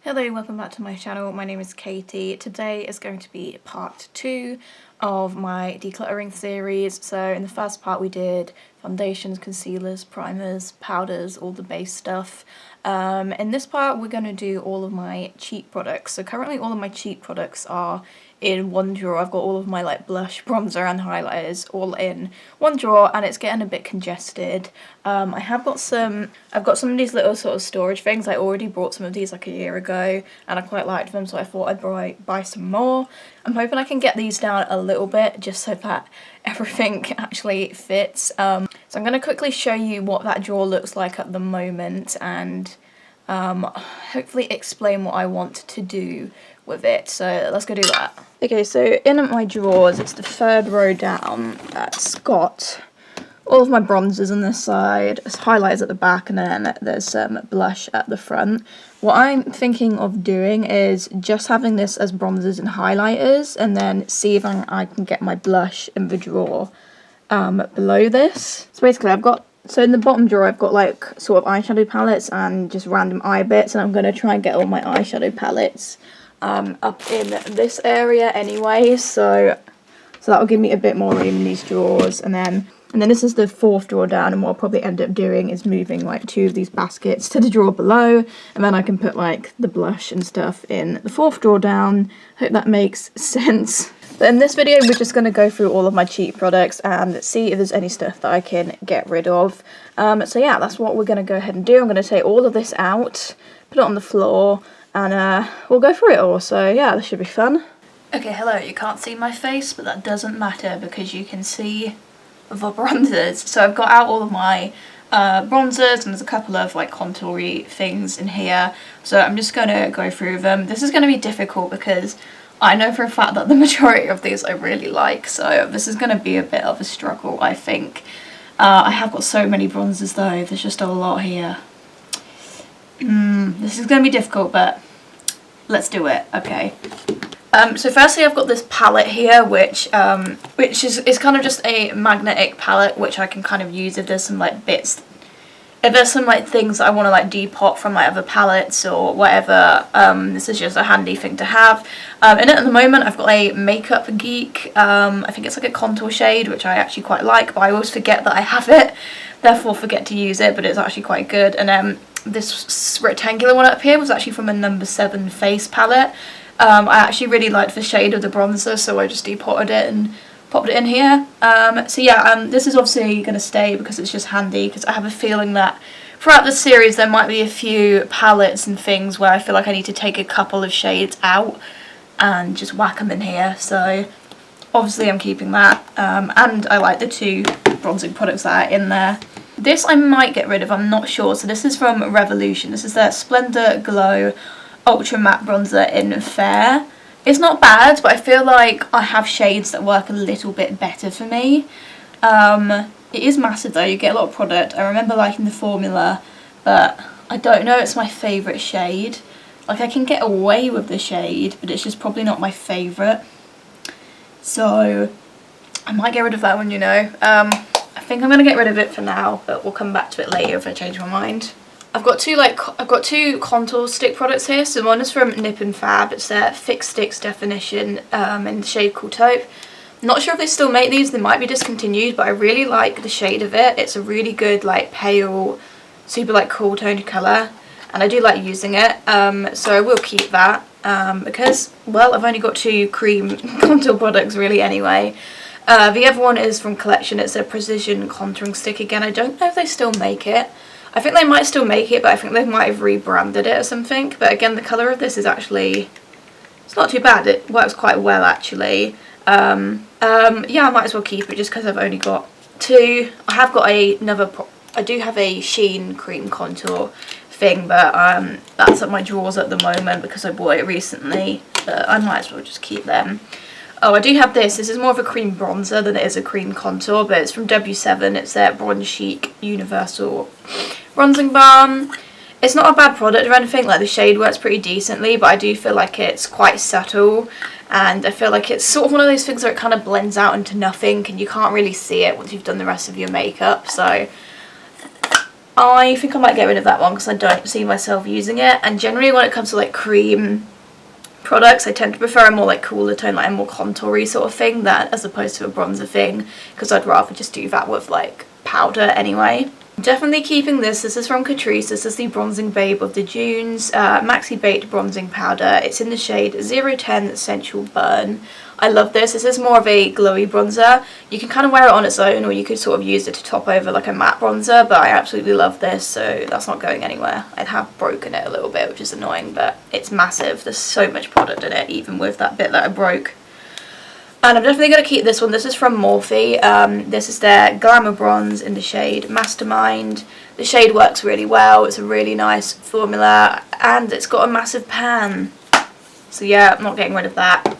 Hello, welcome back to my channel. My name is Katie. Today is going to be part 2 of my decluttering series. So in the first part we did foundations, concealers, primers, powders, all the base stuff. In this part we're going to do all of my cheap products. So currently all of my cheap products are in one drawer. I've got all of my like blush, bronzer and highlighters all in one drawer, and it's getting a bit congested. I've got some of these little sort of storage things. I already bought some of these like a year ago and I quite liked them, so I thought I'd buy some more. I'm hoping I can get these down a little bit just so that everything actually fits. So I'm going to quickly show you what that drawer looks like at the moment and hopefully explain what I want to do with it. So let's go do that. Okay, so in my drawers, it's the third row down. That's got all of my bronzers on this side, there's highlighters at the back, and then there's some blush at the front. What I'm thinking of doing is just having this as bronzers and highlighters, and then see if I can get my blush in the drawer below this. So basically so in the bottom drawer I've got like sort of eyeshadow palettes and just random eye bits, and I'm going to try and get all my eyeshadow palettes up in this area anyway, so that will give me a bit more room in these drawers. And then this is the fourth drawer down, and what I'll probably end up doing is moving like two of these baskets to the drawer below, and then I can put like the blush and stuff in the fourth drawer down. Hope that makes sense. But in this video we're just going to go through all of my cheap products and see if there's any stuff that I can get rid of. So yeah, that's what we're going to go ahead and do. I'm going to take all of this out, put it on the floor, and we'll go through it all. So yeah, this should be fun. Okay, hello, you can't see my face, but that doesn't matter because you can see the bronzers. So I've got out all of my bronzers, and there's a couple of like contour-y things in here, so I'm just going to go through them. This is going to be difficult because I know for a fact that the majority of these I really like, so this is going to be a bit of a struggle, I think. I have got so many bronzers though, there's just a lot here. This is going to be difficult, but let's do it. Okay. So firstly I've got this palette here, which is kind of just a magnetic palette, which I can kind of use if there's some like bits, if there's some like things that I want to like depot from my other palettes or whatever. This is just a handy thing to have. In it at the moment I've got a Makeup Geek, I think it's like a contour shade, which I actually quite like, but I always forget that I have it, therefore forget to use it, but it's actually quite good. And this rectangular one up here was actually from a No. 7 face palette. I actually really liked the shade of the bronzer, so I just depotted it and popped it in here. So yeah, this is obviously going to stay because it's just handy, because I have a feeling that throughout the series there might be a few palettes and things where I feel like I need to take a couple of shades out and just whack them in here, so obviously I'm keeping that. And I like the two bronzing products that are in there. This I might get rid of, I'm not sure. So this is from Revolution. This is their Splendor Glow Ultra Matte Bronzer in Fair. It's not bad, but I feel like I have shades that work a little bit better for me. It is massive though, you get a lot of product. I remember liking the formula, but I don't know it's my favourite shade. Like, I can get away with the shade, but it's just probably not my favourite. So I might get rid of that one, you know. I think I'm going to get rid of it for now, but we'll come back to it later if I change my mind. I've got two contour stick products here. So one is from Nip and Fab. It's their Fix Sticks Definition in the shade Cool Taupe. Not sure if they still make these. They might be discontinued, but I really like the shade of it. It's a really good like pale, super like cool toned colour, and I do like using it. So I will keep that because, well, I've only got two cream contour products really anyway. The other one is from Collection. It's a Precision Contouring Stick again. I don't know if they still make it. I think they might still make it, but I think they might have rebranded it or something. But again, the colour of this is actually, it's not too bad. It works quite well actually. Yeah, I might as well keep it just because I've only got two. I have got I do have a Sheen cream contour thing, but that's at my drawers at the moment because I bought it recently. But I might as well just keep them. Oh, I do have this. This is more of a cream bronzer than it is a cream contour, but it's from W7. It's their Bronze Chic Universal Bronzing Balm. It's not a bad product or anything, like the shade works pretty decently, but I do feel like it's quite subtle, and I feel like it's sort of one of those things where it kind of blends out into nothing and you can't really see it once you've done the rest of your makeup. So I think I might get rid of that one because I don't see myself using it. And generally when it comes to like cream products, I tend to prefer a more like cooler tone, like a more contoury sort of thing, that as opposed to a bronzer thing, because I'd rather just do that with like powder anyway. Definitely keeping this. This is from Catrice. This is the Bronzing Babe of the Dunes Maxi Baked Bronzing Powder. It's in the shade 010 Sensual Burn. I love this. This is more of a glowy bronzer. You can kind of wear it on its own, or you could sort of use it to top over like a matte bronzer, but I absolutely love this, so that's not going anywhere. I have broken it a little bit, which is annoying, but it's massive. There's so much product in it, even with that bit that I broke. And I'm definitely going to keep this one. This is from Morphe. This is their Glamour Bronze in the shade Mastermind. The shade works really well. It's a really nice formula, and it's got a massive pan. So yeah, I'm not getting rid of that.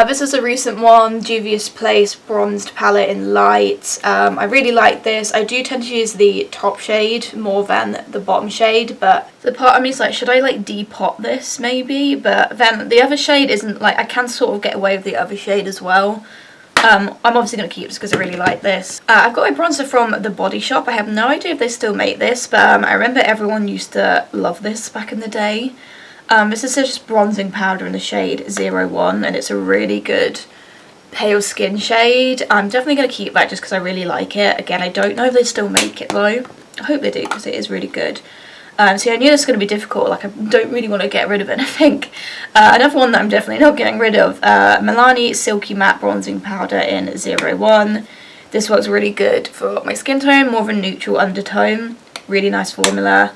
This is a recent one, Juvia's Place Bronzed Palette in Light. I really like this. I do tend to use the top shade more than the bottom shade, but the part of me is like, should I like depot this maybe? But then the other shade isn't like, I can sort of get away with the other shade as well. I'm obviously going to keep this because I really like this. I've got a bronzer from The Body Shop. I have no idea if they still make this, but I remember everyone used to love this back in the day. This is just bronzing powder in the shade 01, and it's a really good pale skin shade. I'm definitely going to keep that just because I really like it. Again, I don't know if they still make it though. I hope they do because it is really good. So yeah, I knew this was going to be difficult. Like, I don't really want to get rid of anything. Another one that I'm definitely not getting rid of, Milani Silky Matte Bronzing Powder in 01. This works really good for my skin tone, more of a neutral undertone. Really nice formula.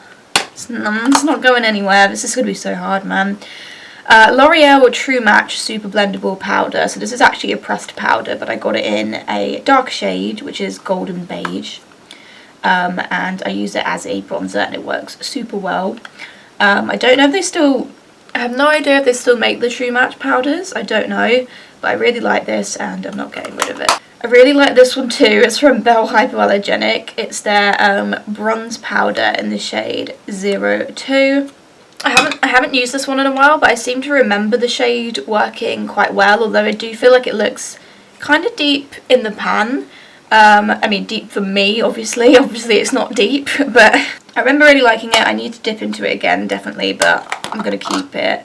It's not going anywhere. This is going to be so hard, man. L'Oreal True Match Super Blendable Powder. So this is actually a pressed powder, but I got it in a dark shade, which is golden beige. And I use it as a bronzer, and it works super well. I don't know if they still... I have no idea if they still make the True Match powders. I don't know. But I really like this, and I'm not getting rid of it. I really like this one too. It's from Belle Hypoallergenic. It's their bronze powder in the shade 02. I haven't used this one in a while, but I seem to remember the shade working quite well, although I do feel like it looks kind of deep in the pan. I mean, deep for me, obviously. Obviously it's not deep, but I remember really liking it. I need to dip into it again, definitely, but I'm going to keep it.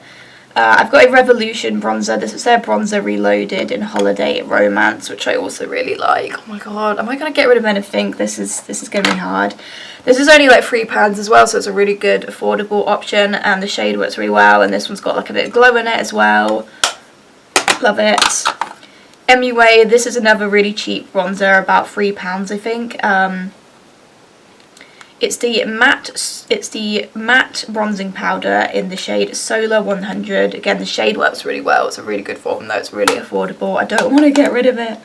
I've got a Revolution bronzer. This is their bronzer Reloaded in Holiday Romance, which I also really like. Oh my god, am I going to get rid of anything? This is going to be hard. This is only like £3 as well, so it's a really good affordable option, and the shade works really well, and this one's got like a bit of glow in it as well. Love it. MUA, this is another really cheap bronzer, about £3 I think. It's the matte bronzing powder in the shade Solar 100. Again, the shade works really well. It's a really good formula. It's really affordable. I don't want to get rid of it.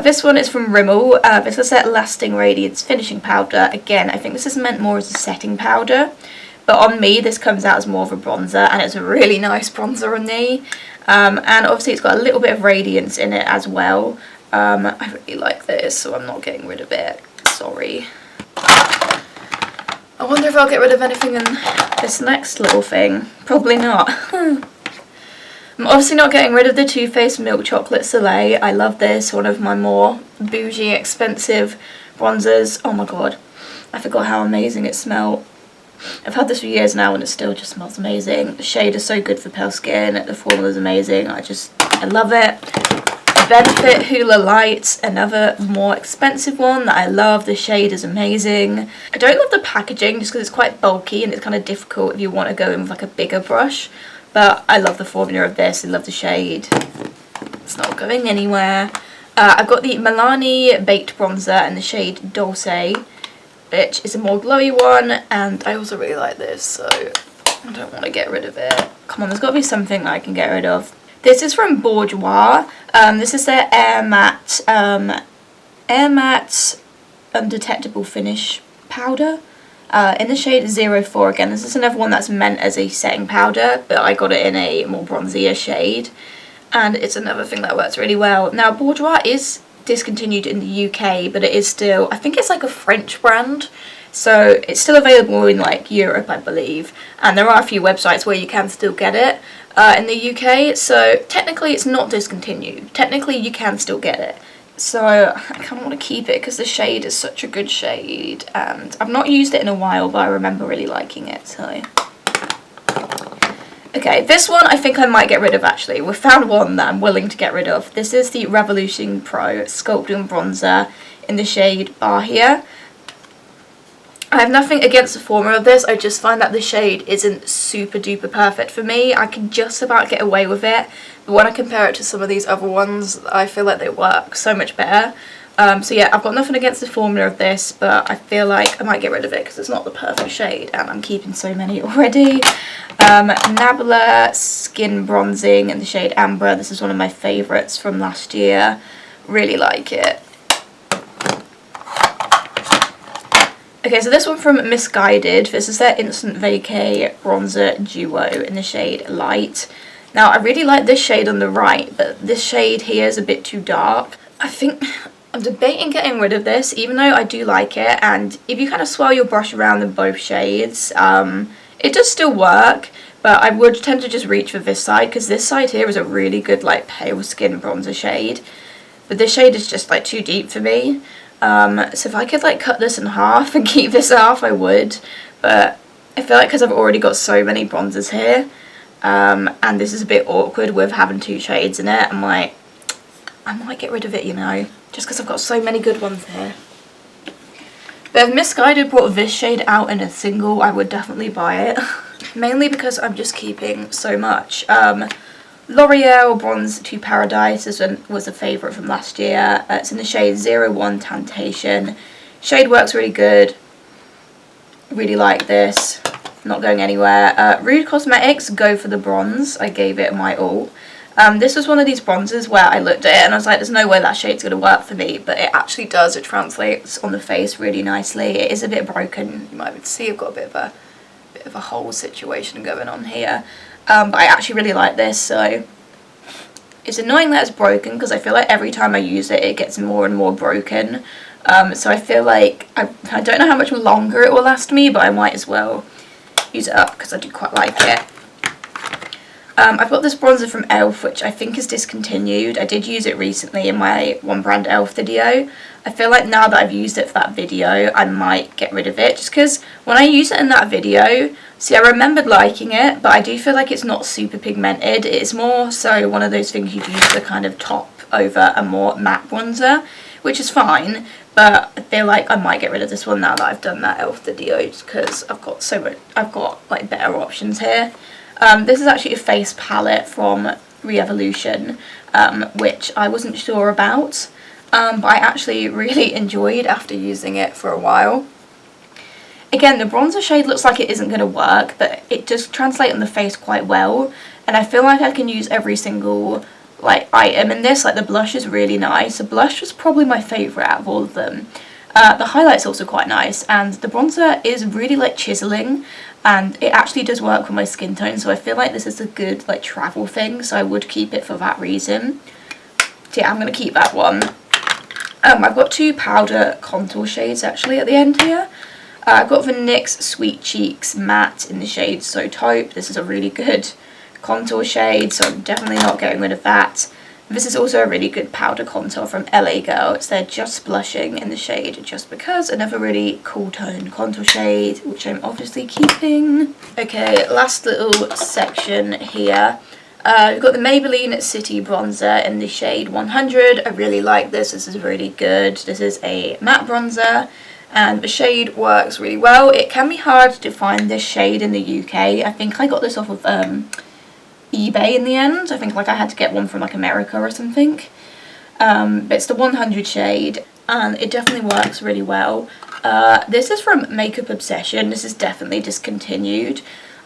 This one is from Rimmel. This is their Lasting Radiance Finishing Powder. Again, I think this is meant more as a setting powder, but on me this comes out as more of a bronzer, and it's a really nice bronzer on me. And obviously it's got a little bit of radiance in it as well. I really like this, so I'm not getting rid of it. Sorry. I wonder if I'll get rid of anything in this next little thing. Probably not. I'm obviously not getting rid of the Too Faced Milk Chocolate Soleil. I love this, one of my more bougie, expensive bronzers. Oh my god, I forgot how amazing it smelled. I've had this for years now and it still just smells amazing. The shade is so good for pale skin, the formula is amazing. I love it. Benefit Hoola Light, another more expensive one that I love. The shade is amazing. I don't love the packaging just because it's quite bulky and it's kind of difficult if you want to go in with like a bigger brush, but I love the formula of this. I love the shade. It's not going anywhere. I've got the Milani Baked Bronzer in the shade Dulce, which is a more glowy one, and I also really like this, so I don't want to get rid of it. Come on, there's got to be something that I can get rid of. This is from Bourjois. This is their Air Matte Undetectable Finish Powder in the shade 04. Again, this is another one that's meant as a setting powder, but I got it in a more bronzier shade, and it's another thing that works really well. Now, Bourjois is discontinued in the UK, but it is still, I think it's like a French brand, so it's still available in like Europe, I believe, and there are a few websites where you can still get it in the UK, so technically it's not discontinued. Technically you can still get it. So I kind of want to keep it because the shade is such a good shade, and I've not used it in a while, but I remember really liking it, so. Okay, this one I think I might get rid of actually. We've found one that I'm willing to get rid of. This is the Revolution Pro Sculpting Bronzer in the shade Bahia. I have nothing against the formula of this, I just find that the shade isn't super duper perfect for me. I can just about get away with it, but when I compare it to some of these other ones, I feel like they work so much better. So yeah, I've got nothing against the formula of this, but I feel like I might get rid of it because it's not the perfect shade, and I'm keeping so many already. Nabla Skin Bronzing in the shade Amber. This is one of my favourites from last year. Really like it. Okay, so this one from Misguided. This is their Instant Vacay Bronzer Duo in the shade Light. Now, I really like this shade on the right, but this shade here is a bit too dark. I think I'm debating getting rid of this, even though I do like it. And if you kind of swirl your brush around in both shades, it does still work. But I would tend to just reach for this side, because this side here is a really good, like, pale skin bronzer shade. But this shade is just, like, too deep for me. So if I could like cut this in half and keep this half, I would, but I feel like because I've already got so many bronzers here, and this is a bit awkward with having two shades in it, I'm like, I might get rid of it, you know, just because I've got so many good ones here. But if Misguided brought this shade out in a single, I would definitely buy it, mainly because I'm just keeping so much. L'Oreal Bronze to Paradise, this one was a favourite from last year. It's in the shade 01 Temptation. Shade works really good. Really like this. Not going anywhere. Rude Cosmetics, Go for the Bronze. I gave it my all. This was one of these bronzers where I looked at it and I was like, there's no way that shade's going to work for me. But it actually does. It translates on the face really nicely. It is a bit broken. You might be able to see I've got a bit of a hole situation going on here. But I actually really like this, so it's annoying that it's broken because I feel like every time I use it, it gets more and more broken. So I feel like, I don't know how much longer it will last me, but I might as well use it up because I do quite like it. I've got this bronzer from e.l.f. which I think is discontinued. I did use it recently in my One Brand e.l.f. video. I feel like now that I've used it for that video, I might get rid of it, just because when I use it in that video, see, I remembered liking it, but I do feel like it's not super pigmented. It's more so one of those things you'd use to kind of top over a more matte bronzer, which is fine, but I feel like I might get rid of this one now that I've done that e.l.f. video, just because I've got so much, I've got like better options here. This is actually a face palette from Re-Evolution, which I wasn't sure about, but I actually really enjoyed after using it for a while. Again, the bronzer shade looks like it isn't going to work, but it does translate on the face quite well, and I feel like I can use every single like item in this. Like the blush is really nice. The blush was probably my favourite out of all of them. The highlight's also quite nice, and the bronzer is really like chiselling, and it actually does work with my skin tone, so I feel like this is a good like travel thing, so I would keep it for that reason. So yeah, I'm going to keep that one. I've got two powder contour shades actually at the end here. I've got the NYX Sweet Cheeks Matte in the shade So Taupe. This is a really good contour shade, so I'm definitely not getting rid of that. This is also a really good powder contour from LA Girl. It's their Just Blushing in the shade Just Because. Another really cool tone contour shade, which I'm obviously keeping. Okay, last little section here. We've got the Maybelline City Bronzer in the shade 100. I really like this. This is really good. This is a matte bronzer, and the shade works really well. It can be hard to find this shade in the UK. I think I got this off of eBay in the end. I think like I had to get one from like America or something. But it's the 100 shade, and it definitely works really well. This is from Makeup Obsession. This is definitely discontinued.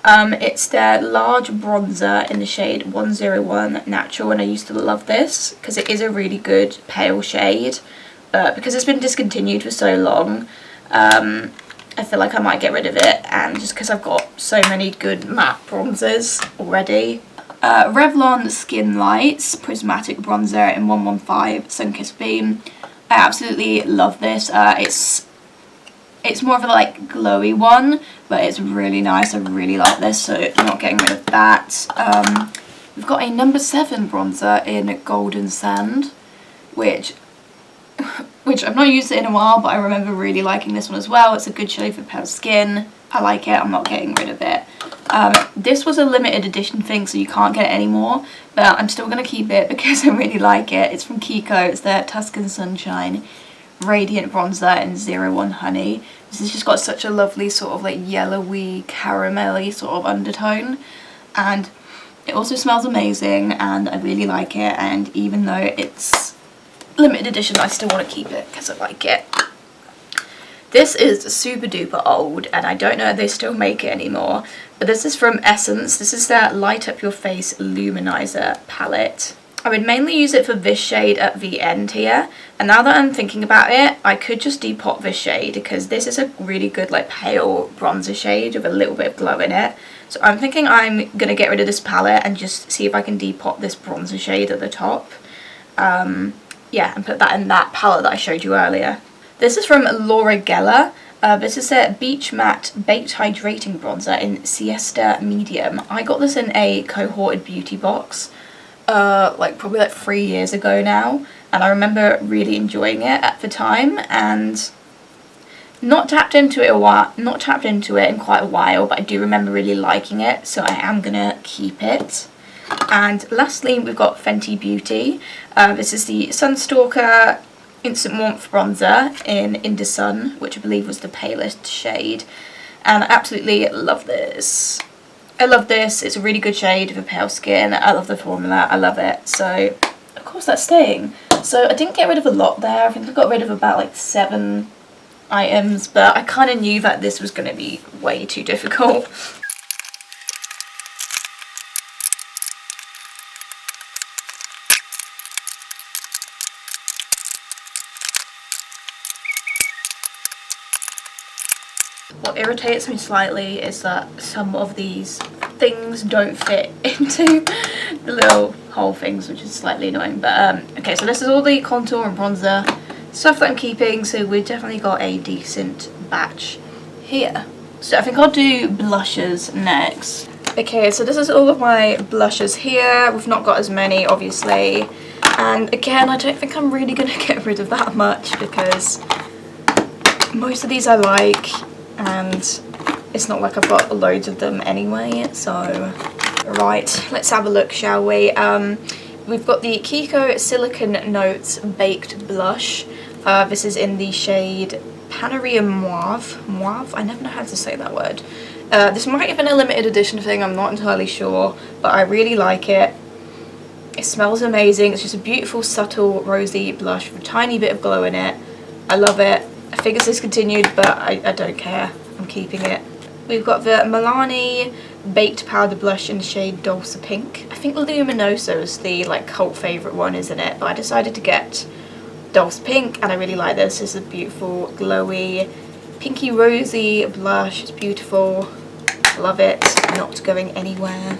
It's their large bronzer in the shade 101 Natural, and I used to love this because it is a really good pale shade. Because it's been discontinued for so long, I feel like I might get rid of it, and just because I've got so many good matte bronzers already. Revlon Skin Lights Prismatic Bronzer in 115 Sunkissed Beam. I absolutely love this. It's more of a like glowy one, but it's really nice. I really like this, so I'm not getting rid of that. We've got a number 7 bronzer in Golden Sand, which which I've not used it in a while, but I remember really liking this one as well. It's a good shade for pale skin. I like it. I'm not getting rid of it. This was a limited edition thing, so you can't get it anymore, but I'm still going to keep it because I really like it. It's from Kiko. It's their Tuscan Sunshine Radiant Bronzer in 01 Honey. This has just got such a lovely sort of like yellowy, caramelly sort of undertone, and it also smells amazing, and I really like it. And even though it's limited edition, I still want to keep it because I like it. This is super duper old, and I don't know if they still make it anymore, but this is from Essence. This is their Light Up Your Face Luminizer palette. I would mainly use it for this shade at the end here, and now that I'm thinking about it, I could just depot this shade because this is a really good like pale bronzer shade with a little bit of glow in it. So I'm thinking I'm going to get rid of this palette and just see if I can depot this bronzer shade at the top. Yeah, and put that in that palette that I showed you earlier. This is from Laura Geller. This is their Beach Matte Baked Hydrating Bronzer in Siesta Medium. I got this in a cohorted beauty box, probably like 3 years ago now, and I remember really enjoying it at the time, and not tapped into it in quite a while, but I do remember really liking it, so I am gonna keep it. And lastly, we've got Fenty Beauty. This is the Sunstalker Instant Warmth Bronzer in Indus Sun, which I believe was the palest shade, and I absolutely love this. I love this. It's a really good shade for pale skin. I love the formula. I love it. So, of course, that's staying. So I didn't get rid of a lot there. I think I got rid of about like 7 items, but I kind of knew that this was going to be way too difficult. What irritates me slightly is that some of these things don't fit into the little hole things, which is slightly annoying. But okay, so this is all the contour and bronzer stuff that I'm keeping, so we've definitely got a decent batch here. So I think I'll do blushes next. Okay, so this is all of my blushes here. We've not got as many, obviously, and again, I don't think I'm really going to get rid of that much because most of these I like, and it's not like I've got loads of them anyway. So right, let's have a look, shall we? We've got the Kiko Silicon Notes Baked Blush. This is in the shade Paneria Mauve. I never know how to say that word. This might have been a limited edition thing, I'm not entirely sure, but I really like it. It smells amazing. It's just a beautiful, subtle, rosy blush with a tiny bit of glow in it. I love it. I think it's discontinued, but I don't care. I'm keeping it. We've got the Milani Baked Powder Blush in the shade Dulce Pink. I think Luminoso is the like cult favourite one, isn't it? But I decided to get Dulce Pink, and I really like this. This is a beautiful, glowy, pinky rosy blush. It's beautiful. Love it. Not going anywhere.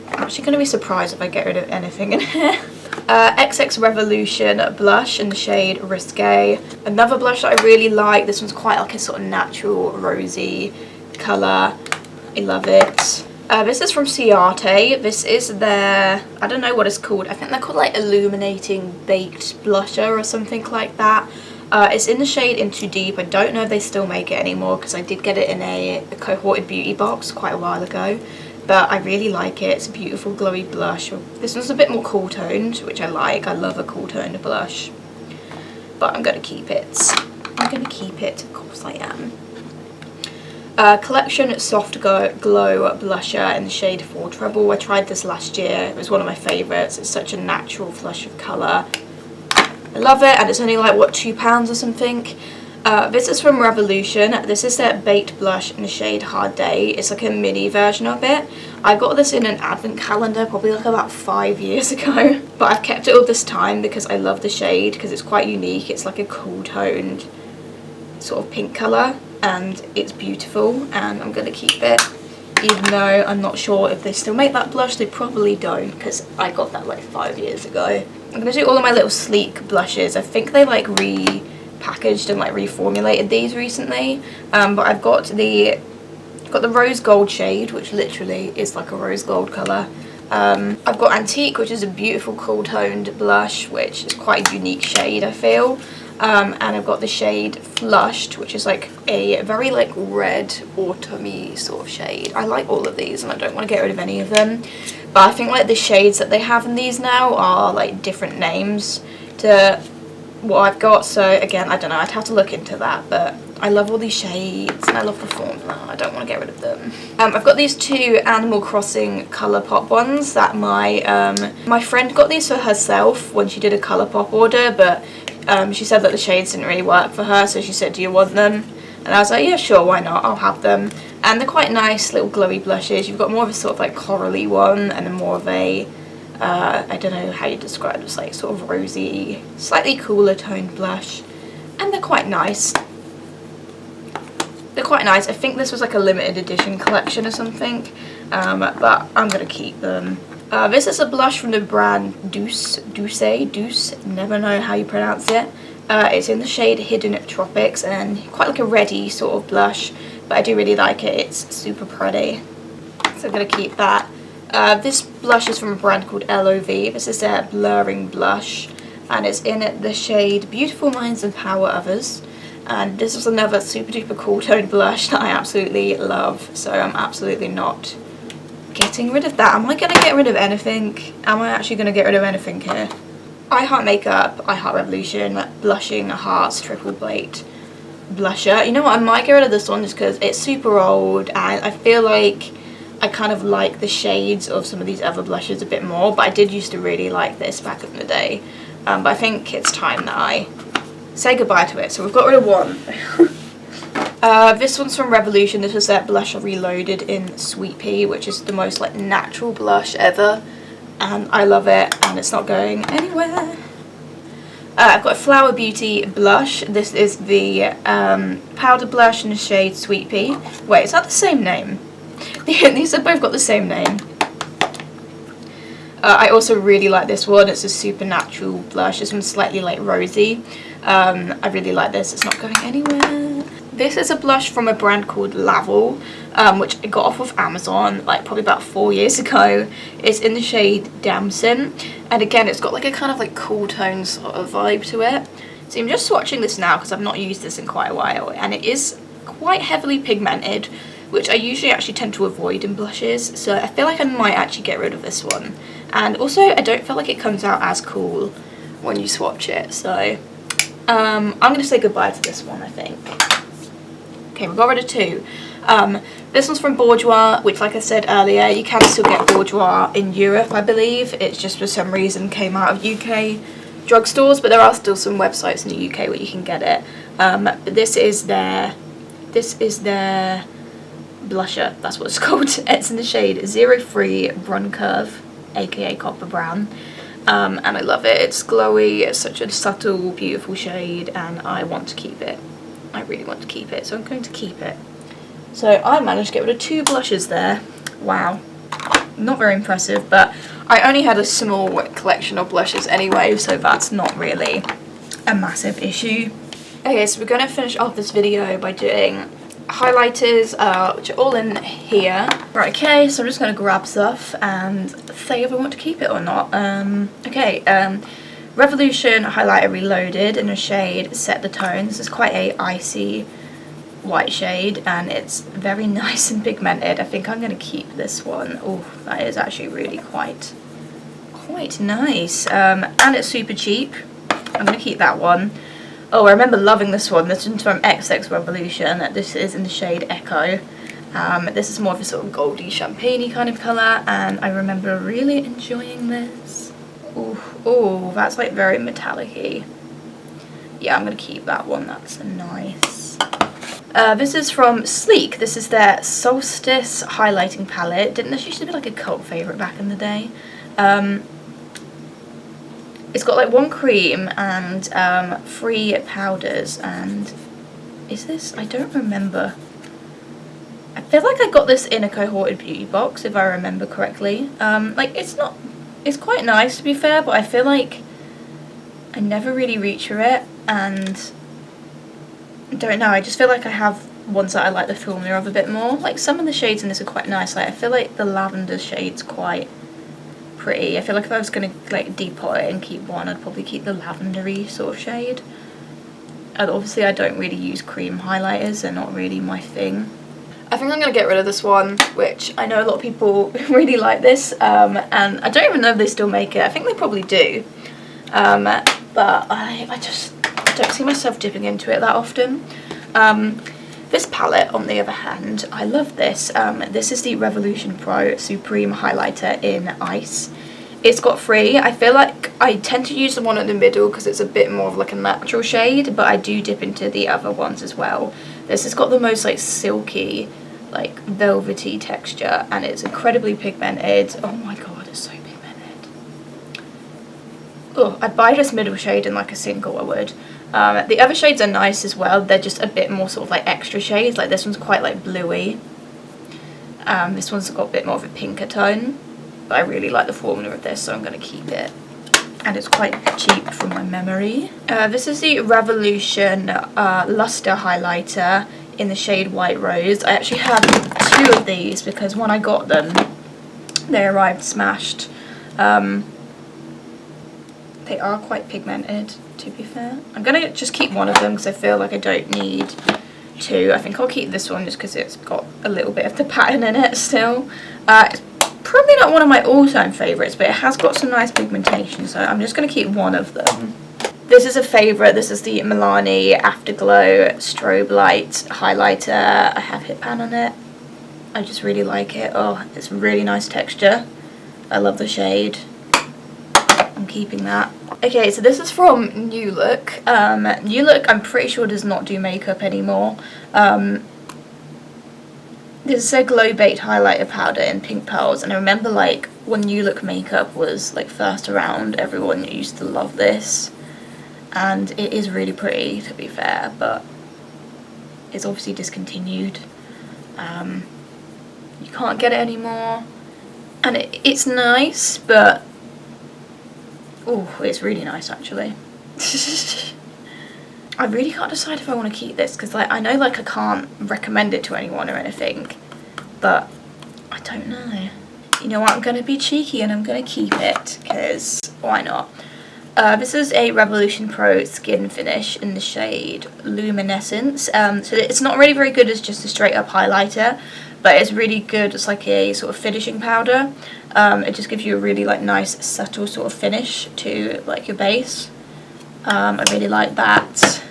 I'm actually going to be surprised if I get rid of anything in here. XX Revolution blush in the shade Risque. Another blush that I really like. This one's quite like a sort of natural rosy colour. I love it. This is from Ciate. This is their, I don't know what it's called. I think they're called like Illuminating Baked Blusher or something like that. It's in the shade In Too Deep. I don't know if they still make it anymore because I did get it in a cohorted beauty box quite a while ago. But I really like it. It's a beautiful glowy blush. This one's a bit more cool toned, which I like. I love a cool toned blush. But I'm going to keep it. I'm going to keep it, of course I am. Collection Soft Glow Blusher in the shade For Trouble. I tried this last year. It was one of my favourites. It's such a natural flush of colour. I love it, and it's only like, what, £2 or something? This is from Revolution. This is their baked blush in the shade Hard Day. It's like a mini version of it. I got this in an advent calendar probably like about 5 years ago. But I've kept it all this time because I love the shade, because it's quite unique. It's like a cool toned sort of pink colour, and it's beautiful, and I'm going to keep it. Even though I'm not sure if they still make that blush. They probably don't, because I got that like 5 years ago. I'm going to do all of my little sleek blushes. I think they like repackaged and like reformulated these recently, but I've got the rose gold shade, which literally is like a rose gold colour. I've got Antique, which is a beautiful cool toned blush, which is quite a unique shade, I feel. And I've got the shade Flushed, which is like a very like red autumny sort of shade. I like all of these and I don't want to get rid of any of them, but I think like the shades that they have in these now are like different names to what I've got, so again, I don't know, I'd have to look into that, but I love all these shades and I love the formula. I don't want to get rid of them. I've got these two Animal Crossing Colourpop ones that my friend got these for herself when she did a Colourpop order, but she said that the shades didn't really work for her, so she said, do you want them? And I was like, yeah, sure, why not, I'll have them. And they're quite nice little glowy blushes. You've got more of a sort of like corally one and then more of a I don't know how you describe it, it's like sort of rosy, slightly cooler toned blush, and they're quite nice. They're quite nice. I think this was like a limited edition collection or something, but I'm gonna keep them. This is a blush from the brand Douce, never know how you pronounce it. It's in the shade Hidden Tropics and quite like a reddy sort of blush, but I do really like it. It's super pretty, so I'm gonna keep that. This blush is from a brand called LOV. This is their blurring blush and it's in the shade Beautiful Minds Empower Others, and this is another super duper cool toned blush that I absolutely love, so I'm absolutely not getting rid of that. Am I going to get rid of anything? Am I actually going to get rid of anything here? I Heart Makeup, I Heart Revolution, Blushing Hearts Triple Plate blusher. You know what, I might get rid of this one just because it's super old and I feel like I kind of like the shades of some of these other blushes a bit more, but I did used to really like this back in the day. But I think it's time that I say goodbye to it. So we've got rid of one. This one's from Revolution. This was their Blusher Reloaded in Sweet Pea, which is the most like natural blush ever. And I love it and it's not going anywhere. I've got a Flower Beauty blush. This is the powder blush in the shade Sweet Pea. Wait, is that the same name? These have both got the same name. I also really like this one. It's a super natural blush. This one's slightly like rosy. I really like this. It's not going anywhere. This is a blush from a brand called Lavel, which I got off of Amazon like probably about 4 years ago. It's in the shade Damson, and again it's got like a kind of like cool tone sort of vibe to it. So I'm just swatching this now because I've not used this in quite a while, and it is quite heavily pigmented, which I usually actually tend to avoid in blushes, so I feel like I might actually get rid of this one. And also I don't feel like it comes out as cool when you swatch it, so I'm going to say goodbye to this one, I think. Okay, we got rid of two. This one's from Bourjois, which like I said earlier, you can still get Bourjois in Europe, I believe. It's just for some reason came out of UK drugstores, but there are still some websites in the UK where you can get it. This is their blusher, that's what it's called. It's in the shade 03 Brun Curve, aka Copper Brown, and I love it. It's glowy, it's such a subtle, beautiful shade, and I want to keep it. I really want to keep it, so I'm going to keep it. So I managed to get rid of two blushes there. Wow, not very impressive, but I only had a small collection of blushes anyway, so that's not really a massive issue. Okay, so we're going to finish off this video by doing highlighters, which are all in here. Right, okay, so I'm just going to grab stuff and say if I want to keep it or not. Revolution Highlighter Reloaded in a shade Set the Tone. This is quite a icy white shade and it's very nice and pigmented. I think I'm going to keep this one. Oh, that is actually really quite nice. And it's super cheap. I'm going to keep that one. Oh, I remember loving this one. This one's from XX Revolution. This is in the shade Echo. This is more of a sort of goldy champagne-y kind of colour, and I remember really enjoying this. Oh, that's like very metallic-y. Yeah, I'm going to keep that one. That's nice. This is from Sleek. This is their Solstice highlighting palette. Didn't this used to be like a cult favourite back in the day? It's got like one cream and 3 powders, and is this? I don't remember. I feel like I got this in a cohorted beauty box if I remember correctly. Like it's quite nice to be fair, but I feel like I never really reach for it, and I don't know, I just feel like I have ones that I like the formula of a bit more. Like some of the shades in this are quite nice. Like I feel like the lavender shade's quite pretty. I feel like if I was going to like depot it and keep one, I'd probably keep the lavendery sort of shade. And obviously I don't really use cream highlighters, they're not really my thing. I think I'm going to get rid of this one, which I know a lot of people really like this, and I don't even know if they still make it. I think they probably do, but I just don't see myself dipping into it that often. This palette, on the other hand, I love this. This is the Revolution Pro Supreme Highlighter in Ice. It's got 3. I feel like I tend to use the one in the middle because it's a bit more of like a natural shade, but I do dip into the other ones as well. This has got the most like silky, like velvety texture, and it's incredibly pigmented. Oh my god, it's so pigmented. Oh, I'd buy this middle shade in like a single, I would. The other shades are nice as well. They're just a bit more sort of like extra shades. Like this one's quite like bluey. This one's got a bit more of a pinker tone. But I really like the formula of this, so I'm going to keep it. And it's quite cheap from my memory. This is the Revolution Luster Highlighter in the shade White Rose. I actually have 2 of these because when I got them, they arrived smashed. They are quite pigmented, to be fair. I'm going to just keep one of them because I feel like I don't need 2. I think I'll keep this one just because it's got a little bit of the pattern in it still. It's probably not one of my all-time favourites, but it has got some nice pigmentation, so I'm just going to keep one of them. This is a favourite. This is the Milani Afterglow Strobe Light Highlighter. I have hit pan on it. I just really like it. Oh, it's really nice texture. I love the shade. I'm keeping that. Okay, so this is from New Look. New Look, I'm pretty sure, does not do makeup anymore. This is a Glow Baked Highlighter Powder in Pink Pearls, and I remember like when New Look makeup was like first around, everyone used to love this, and it is really pretty, to be fair, but it's obviously discontinued. You can't get it anymore, and it's nice, but oh, it's really nice actually. I really can't decide if I want to keep this because like I know like I can't recommend it to anyone or anything, but I don't know. You know what, I'm going to be cheeky and I'm going to keep it because why not? This is a Revolution Pro Skin Finish in the shade Luminescence. So it's not really very good as just a straight up highlighter, but it's really good as like a sort of finishing powder. It just gives you a really like nice subtle sort of finish to like your base. I really like that.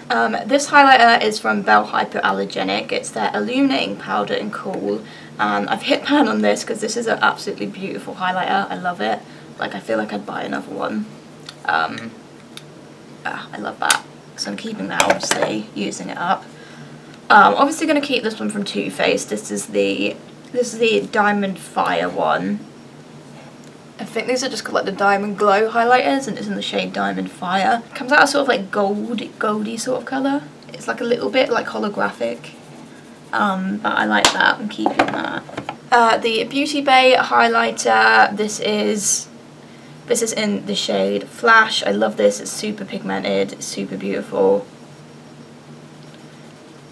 This highlighter is from Bell Hypoallergenic. It's their Illuminating Powder in Cool. I've hit pan on this because this is an absolutely beautiful highlighter. I love it. Like I feel like I'd buy another one. I love that. So I'm keeping that, obviously, using it up. Obviously going to keep this one from Too Faced. This is the Diamond Fire one. I think these are just called like the Diamond Glow highlighters, and it's in the shade Diamond Fire. It comes out a sort of like goldy sort of colour. It's like a little bit like holographic. But I like that. I'm keeping that. The Beauty Bay highlighter. This is in the shade Flash. I love this. It's super pigmented. It's super beautiful.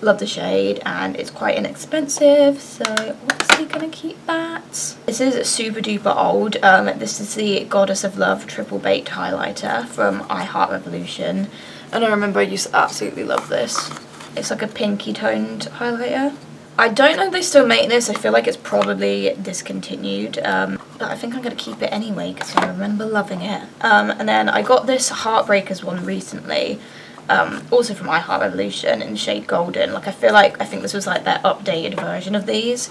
Love the shade, and it's quite inexpensive, so obviously gonna keep that. This is super duper old. This is the Goddess of Love Triple Baked Highlighter from I Heart Revolution, and I remember I used to absolutely love this. It's like a pinky toned highlighter. I don't know if they still make this. I feel like it's probably discontinued, but I think I'm gonna keep it anyway because I remember loving it. And then I got this Heartbreakers one recently. Also from I Heart Revolution in the shade Golden. Like I think this was like their updated version of these.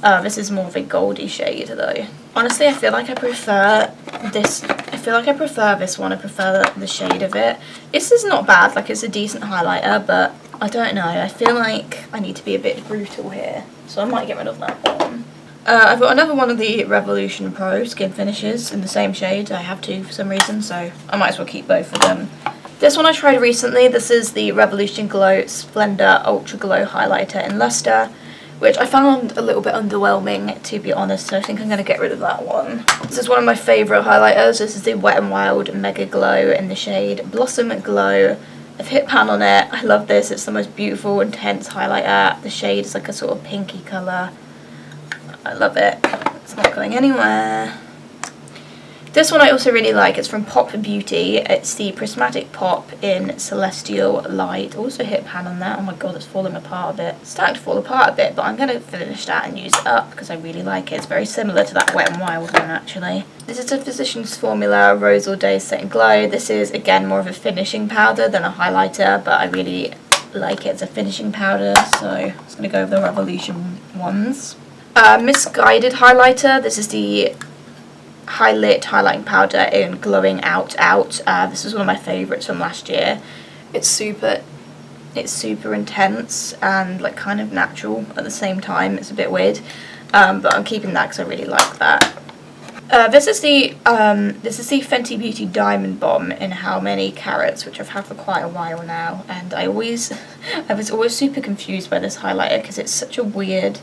This is more of a goldy shade though. Honestly, I feel like I prefer this. I feel like I prefer this one. I prefer the shade of it. This is not bad. Like it's a decent highlighter, but I don't know. I feel like I need to be a bit brutal here, so I might get rid of that one. I've got another one of the Revolution Pro Skin Finishes in the same shade. I have two for some reason, so I might as well keep both of them. This one I tried recently. This is the Revolution Glow Splendor Ultra Glow Highlighter in Luster, which I found a little bit underwhelming, to be honest, so I think I'm going to get rid of that one. This is one of my favourite highlighters. This is the Wet n Wild Mega Glow in the shade Blossom Glow. I've hit pan on it. I love this. It's the most beautiful, intense highlighter. The shade is like a sort of pinky colour. I love it. It's not going anywhere. This one I also really like. It's from Pop Beauty. It's the Prismatic Pop in Celestial Light. Also hit pan on that. Oh my god, it's falling apart a bit. It's starting to fall apart a bit, but I'm going to finish that and use it up because I really like it. It's very similar to that Wet n Wild one, actually. This is a Physicians Formula Rose All Day Set and Glow. This is, again, more of a finishing powder than a highlighter, but I really like it as a finishing powder, so I'm just going to go with the Revolution ones. Misguided highlighter. This is the High Lit highlighting powder in Glowing Out. This is one of my favourites from last year. It's super intense and like kind of natural at the same time. It's a bit weird, but I'm keeping that because I really like that. This is the Fenty Beauty Diamond Bomb in How Many Carats, which I've had for quite a while now, and I was always super confused by this highlighter because it's such a weird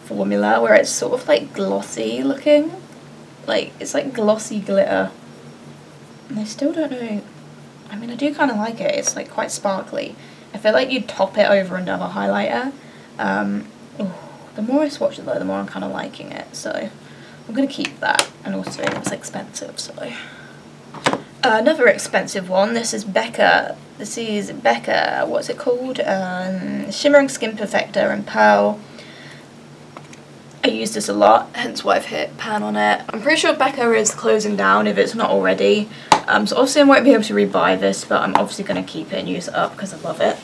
formula where it's sort of like glossy looking. Like, it's like glossy glitter. And I still don't know. I mean, I do kind of like it. It's like quite sparkly. I feel like you'd top it over another highlighter. The more I swatch it though, the more I'm kind of liking it. So I'm going to keep that. And also it's expensive, so. Another expensive one. This is Becca. What's it called? Shimmering Skin Perfector in Pearl. I use this a lot, hence why I've hit pan on it. I'm pretty sure Becca is closing down if it's not already. So obviously I won't be able to rebuy this, but I'm obviously going to keep it and use it up because I love it.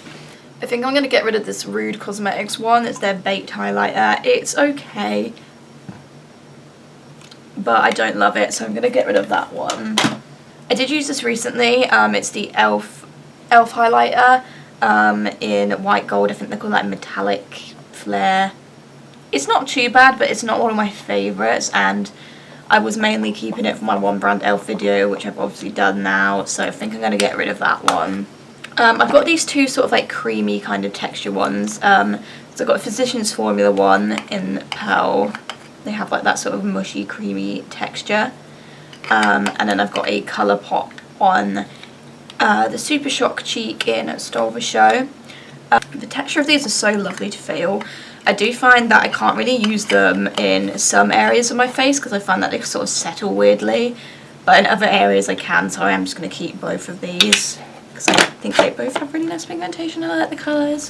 I think I'm going to get rid of this Rude Cosmetics one. It's their Baked highlighter. It's okay, but I don't love it, so I'm going to get rid of that one. I did use this recently. It's the e.l.f. highlighter in White Gold. I think they call that Metallic Flare. It's not too bad, but it's not one of my favourites, and I was mainly keeping it for my One Brand e.l.f. video, which I've obviously done now, so I think I'm going to get rid of that one. I've got these two sort of like creamy kind of texture ones. So I've got a Physicians Formula one in Pearl. They have like that sort of mushy, creamy texture. And then I've got a Colourpop one, the Super Shock Cheek in Stole the Show. The texture of these is so lovely to feel. I do find that I can't really use them in some areas of my face because I find that they sort of settle weirdly, but in other areas I can, so I am just going to keep both of these because I think they both have really nice pigmentation and I like the colours.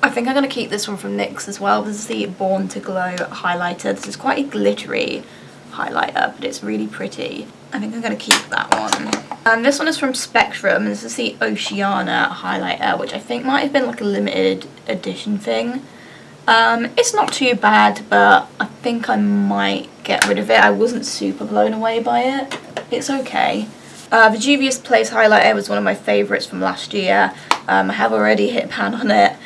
I think I'm going to keep this one from NYX as well. This is the Born to Glow highlighter. This is quite a glittery highlighter, but it's really pretty. I think I'm going to keep that one. And this one is from Spectrum. This is the Oceana highlighter, which I think might have been like a limited edition thing. It's not too bad, but I think I might get rid of it. I wasn't super blown away by it. It's okay. The Juvia's Place highlighter was one of my favourites from last year. I have already hit pan on it.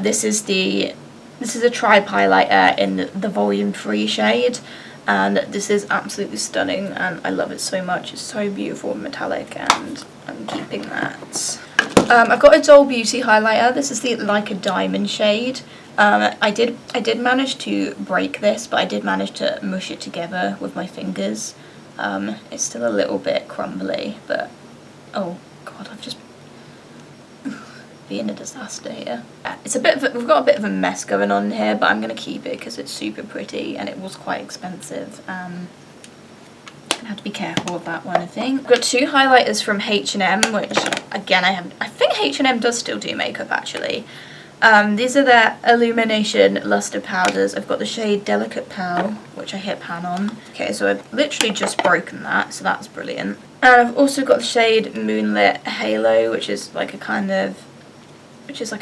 This is a Tribe highlighter in the Volume 3 shade. And this is absolutely stunning and I love it so much. It's so beautiful and metallic, and I'm keeping that. I've got a Doll Beauty highlighter. This is the Like a Diamond shade. I did manage to break this, but I did manage to mush it together with my fingers. It's still a little bit crumbly, but oh god, I've just being a disaster here. It's a bit of we've got a bit of a mess going on here, but I'm going to keep it because it's super pretty and it was quite expensive. I have to be careful with that one, I think. I've got two highlighters from H&M, which again I think H&M does still do makeup actually. These are their Illumination Luster Powders. I've got the shade Delicate Pearl, which I hit pan on. Okay, so I've literally just broken that, so that's brilliant. And I've also got the shade Moonlit Halo, which is like a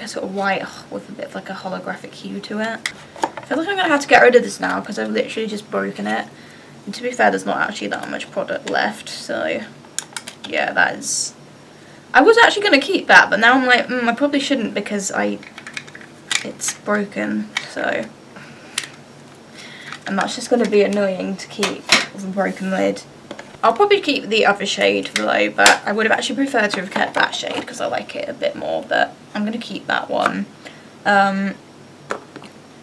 sort of white with a bit of like a holographic hue to it. I feel like I'm going to have to get rid of this now because I've literally just broken it. And to be fair, there's not actually that much product left, so yeah, that is... I was actually going to keep that, but now I'm like, I probably shouldn't because it's broken, so... And that's just going to be annoying to keep with a broken lid. I'll probably keep the other shade though, but I would have actually preferred to have kept that shade because I like it a bit more, but I'm going to keep that one.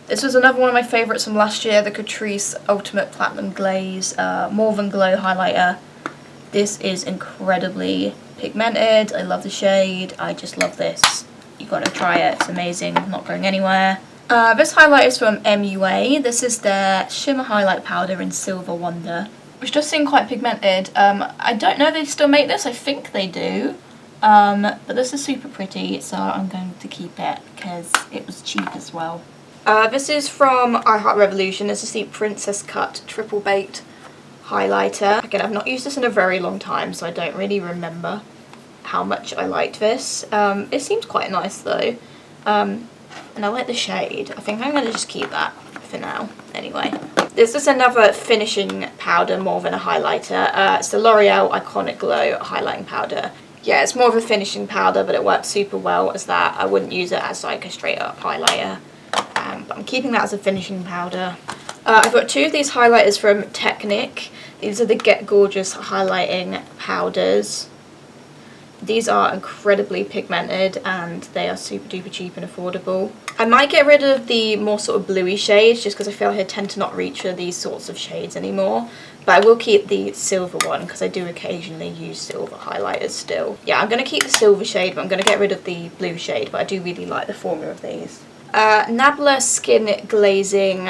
This was another one of my favourites from last year, the Catrice Ultimate Platinum Glaze More Than Glow highlighter. This is incredibly pigmented. I love the shade. I just love this. You've got to try it. It's amazing. Not going anywhere. This highlight is from MUA. This is their Shimmer Highlight Powder in Silver Wonder, which does seem quite pigmented. I don't know if they still make this. I think they do. But this is super pretty, so I'm going to keep it because it was cheap as well. This is from I Heart Revolution. This is the Princess Cut Triple Baked Highlighter. Again, I've not used this in a very long time, so I don't really remember how much I liked this. It seems quite nice though. And I like the shade. I think I'm going to just keep that for now. Anyway, this is another finishing powder more than a highlighter. It's the L'Oreal Iconic Glow Highlighting Powder. Yeah, it's more of a finishing powder, but it works super well as that. I wouldn't use it as like a straight up highlighter. But I'm keeping that as a finishing powder. I've got two of these highlighters from Technic. These are the Get Gorgeous Highlighting Powders. These are incredibly pigmented and they are super duper cheap and affordable. I might get rid of the more sort of bluey shades just because I feel like I tend to not reach for these sorts of shades anymore. But I will keep the silver one because I do occasionally use silver highlighters still. Yeah, I'm going to keep the silver shade, but I'm going to get rid of the blue shade, but I do really like the formula of these. Nabla Skin Glazing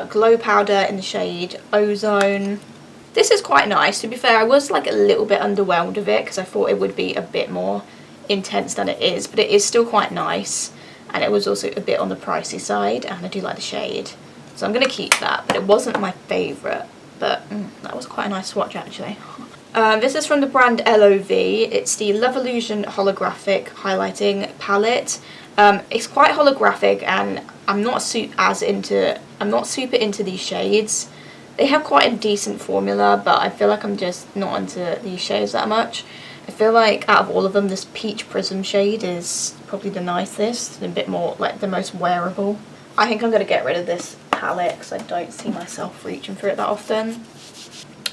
Glow Powder in the shade Ozone. This is quite nice. To be fair, I was like a little bit underwhelmed with it because I thought it would be a bit more intense than it is, but it is still quite nice, and it was also a bit on the pricey side, and I do like the shade, so I'm going to keep that. But it wasn't my favourite, but that was quite a nice swatch actually. This is from the brand LOV. It's the Love Illusion Holographic Highlighting Palette. It's quite holographic, and I'm not super into these shades. They have quite a decent formula, but I feel like I'm just not into these shades that much. I feel like out of all of them, this Peach Prism shade is probably the nicest and a bit more like the most wearable. I think I'm going to get rid of this palette because I don't see myself reaching for it that often.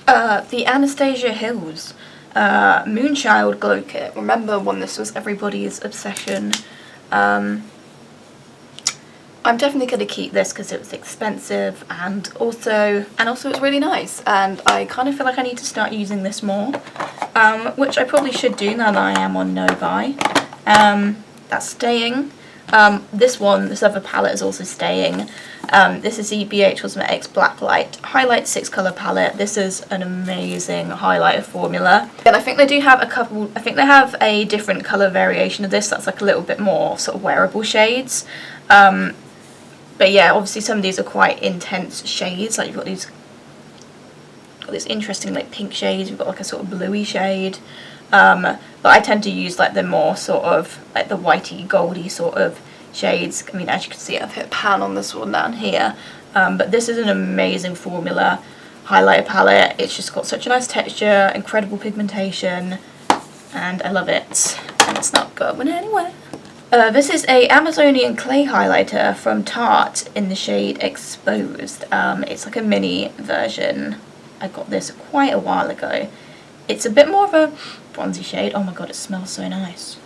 The Anastasia Hills Moonchild Glow Kit. Remember when this was everybody's obsession? I'm definitely going to keep this because it was expensive and also it's really nice, and I kind of feel like I need to start using this more, which I probably should do now that I am on no buy. That's staying. This other palette is also staying. This is the BH Cosmetics Blacklight Highlight 6 Colour Palette. This is an amazing highlighter formula. And I think they do have they have a different colour variation of this that's like a little bit more sort of wearable shades. But yeah, obviously some of these are quite intense shades. Like you've got this interesting like pink shades, you've got like a sort of bluey shade. But I tend to use like the more sort of like the whitey goldy sort of shades. I mean, as you can see, I've hit pan on this one down here. But this is an amazing formula highlighter palette. It's just got such a nice texture, incredible pigmentation, and I love it. And it's not going anywhere. This is a Amazonian clay highlighter from Tarte in the shade Exposed. It's like a mini version. I got this quite a while ago. It's a bit more of a bronzy shade. Oh my god, it smells so nice.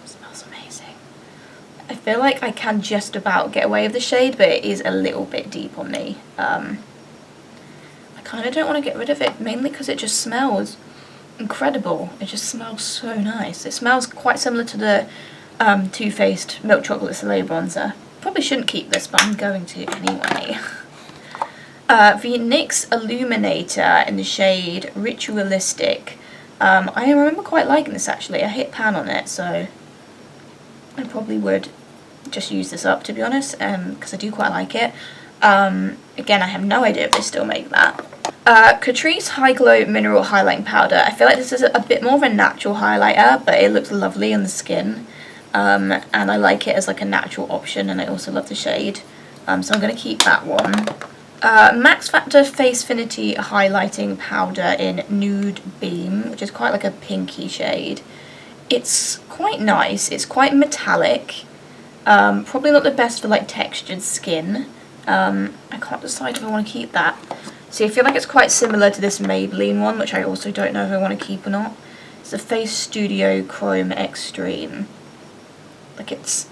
It smells amazing. I feel like I can just about get away with the shade, but it is a little bit deep on me. I kind of don't want to get rid of it, mainly because it just smells incredible. It just smells so nice. It smells quite similar to the Too Faced Milk Chocolate Soleil Bronzer. Probably shouldn't keep this, but I'm going to anyway. The NYX Illuminator in the shade Ritualistic. I remember quite liking this actually. I hit pan on it, so I probably would just use this up, to be honest, because I do quite like it. Again, I have no idea if they still make that. Catrice High Glow Mineral Highlighting Powder. I feel like this is a bit more of a natural highlighter, but it looks lovely on the skin. And I like it as like a natural option, and I also love the shade. So I'm going to keep that one. Max Factor Facefinity Highlighting Powder in Nude Beam, which is quite like a pinky shade. It's quite nice. It's quite metallic. Probably not the best for like textured skin. I can't decide if I want to keep that. See, I feel like it's quite similar to this Maybelline one, which I also don't know if I want to keep or not. It's the Face Studio Chrome Extreme. Like it's...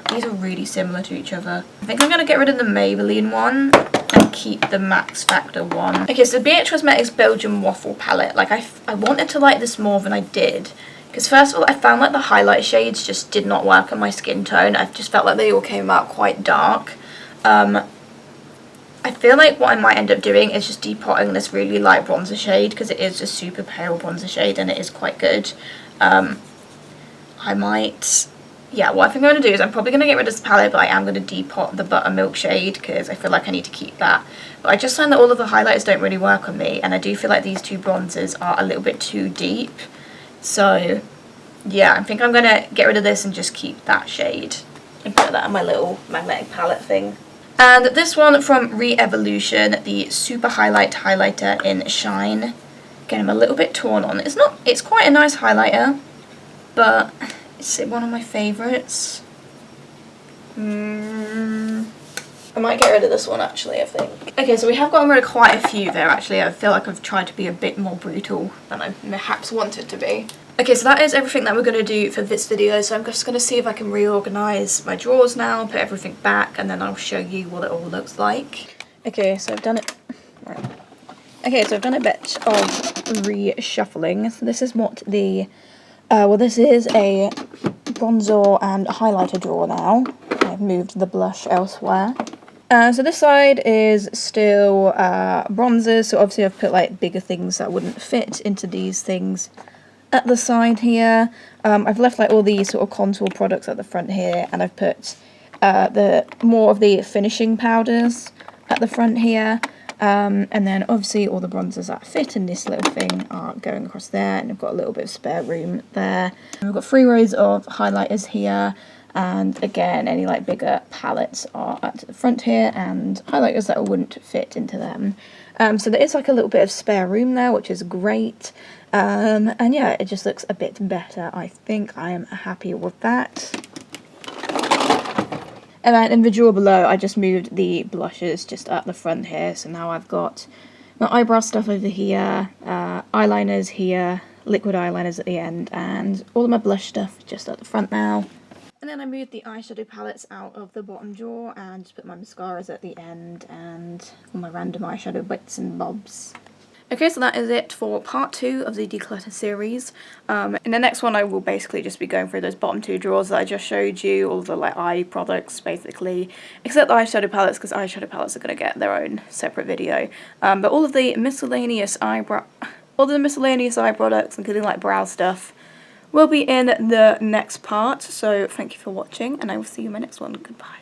these are really similar to each other. I think I'm going to get rid of the Maybelline one and keep the Max Factor one. Okay, so the BH Cosmetics Belgian Waffle Palette. Like, I wanted to like this more than I did. Because first of all, I found like the highlight shades just did not work on my skin tone. I just felt like they all came out quite dark. I feel like what I might end up doing is just depotting this really light bronzer shade, because it is a super pale bronzer shade and it is quite good. I might, yeah, what I think I'm going to do is I'm probably going to get rid of this palette, but I am going to depot the buttermilk shade because I feel like I need to keep that. But I just find that all of the highlighters don't really work on me, and I do feel like these two bronzers are a little bit too deep. So yeah, I think I'm going to get rid of this and just keep that shade and put that on my little magnetic palette thing. And this one from Re-Evolution, the Super Highlight Highlighter in Shine. Again, I'm a little bit torn on it. It's quite a nice highlighter, but it's one of my favourites. I might get rid of this one actually, I think. Okay, so we have gotten rid of quite a few there actually. I feel like I've tried to be a bit more brutal than I perhaps wanted to be. Okay, so that is everything that we're going to do for this video, so I'm just going to see if I can reorganise my drawers now, put everything back, and then I'll show you what it all looks like. Okay, so I've done it. Right. Okay, so I've done a bit of reshuffling. So this is what the, well, this is a bronzer and highlighter drawer now. I've moved the blush elsewhere. So this side is still bronzers, so obviously I've put like bigger things that wouldn't fit into these things at the side here. I've left like all these sort of contour products at the front here, and I've put the more of the finishing powders at the front here, and then obviously all the bronzers that fit in this little thing are going across there, and I've got a little bit of spare room there. And we've got 3 rows of highlighters here, and again any like bigger palettes are at the front here, and highlighters that wouldn't fit into them. So there is like a little bit of spare room there, which is great. And yeah, it just looks a bit better. I think I am happy with that. And then in the drawer below, I just moved the blushes just at the front here. So now I've got my eyebrow stuff over here, eyeliners here, liquid eyeliners at the end, and all of my blush stuff just at the front now. And then I moved the eyeshadow palettes out of the bottom drawer and just put my mascaras at the end and all my random eyeshadow bits and bobs. Okay, so that is it for part 2 of the Declutter series. In the next one I will basically just be going through those bottom 2 drawers that I just showed you, all the like eye products basically, except the eyeshadow palettes, because eyeshadow palettes are going to get their own separate video. But all of the miscellaneous eye products, including like brow stuff, will be in the next part. So thank you for watching, and I will see you in my next one. Goodbye.